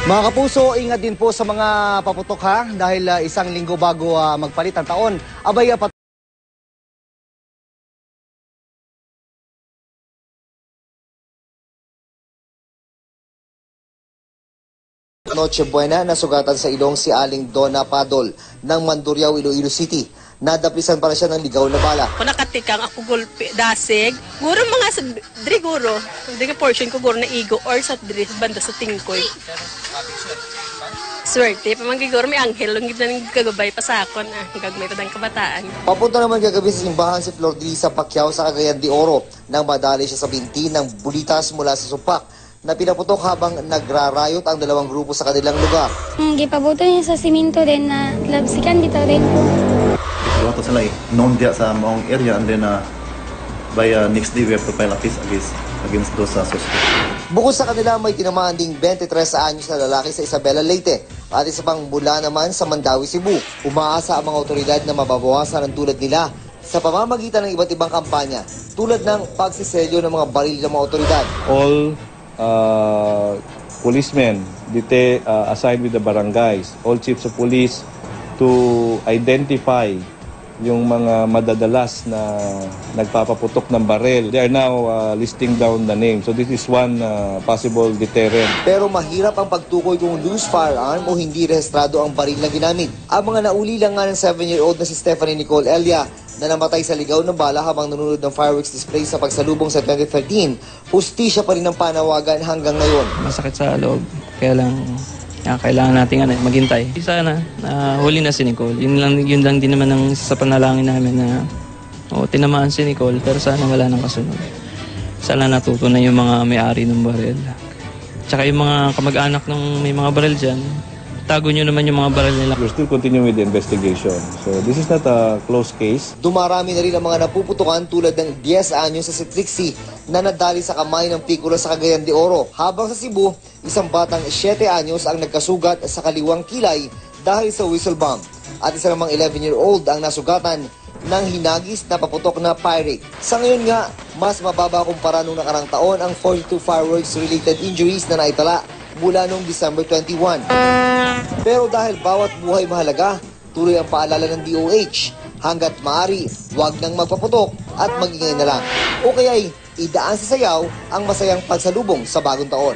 Mga kapuso, ingat din po sa mga paputok ha, dahil isang linggo bago magpalit ang taon, abay Noche Buena, nasugatan sa ilong si Aling Donna Padol ng Mandurriao, Iloilo City. Nadapisan para siya ng ligaw na bala. Kung nakatikang ako gulpi, dasig, guro mga sa driguro, hindi portion ko guro na igo or sa banda sa tingkoy. Swerte, pamangiguro may anghel, lang gid na gagabay pa sa akon, gagmay tadang kabataan. Papunta naman gagabi sa simbahan si Flor Lisa Pacquiao sa Cagayan de Oro nang madali siya sa binti ng bulitas mula sa sumpak na pinaputok habang nagrarayot ang dalawang grupo sa kanilang lugar. Gipabuto niya sa simento din na labsikan dito rin po. Wato sila known dia sa maong area and then by next day we have to file a case against those suspects. Bukod sa kanila, may tinamaan ding 23 anyos na lalaki sa Isabela, Leyte at isa pang mula naman sa Mandawi, Cebu. Umaasa ang mga otoridad na mababawasan ang tulad nila sa pamamagitan ng iba't ibang kampanya tulad ng pagsiselyo ng mga baril ng mga otoridad. All policemen assigned with the barangays, all chiefs of police to identify yung mga madadalas na nagpapaputok ng barel. They are now listing down the name. So this is one possible deterrent. Pero mahirap ang pagtukoy kung loose firearm o hindi rehistrado ang baril na ginamit. Ang mga nauli lang nga ng 7-year-old na si Stephanie Nicole Elia na namatay sa ligaw ng bala habang nanonood ng fireworks display sa pagsalubong sa 2013, hustisya pa rin ang panawagan hanggang ngayon. Masakit sa loob, kaya lang kailangan natin maghintay. Sana huli na si Nicole. Yun lang din naman ang sa panalangin namin na tinamaan si Nicole pero sana wala nang kasunod. Sana natuto na yung mga may-ari ng baril. Tsaka yung mga kamag-anak ng may mga baril dyan, tago nyo naman yung mga baril nila. We're still continuing with the investigation. So this is not a closed case. Dumarami na rin ang mga napuputukan tulad ng 10 anyos sa si Trixie na nadali sa kamay ng pikula sa Cagayan de Oro. Habang sa Cebu, isang batang 7 anyos ang nagkasugat sa kaliwang kilay dahil sa whistle bomb. At isa namang 11-year-old ang nasugatan ng hinagis na paputok na pirate. Sa ngayon nga, mas mababa kumpara nung nakarang taon ang 42 fireworks-related injuries na naitala mula noong December 21. Pero dahil bawat buhay mahalaga, tuloy ang paalala ng DOH. Hanggat maaari, huwag nang magpaputok at mag-ingay na lang. O kaya'y idaan sa sayaw ang masayang pagsalubong sa bagong taon.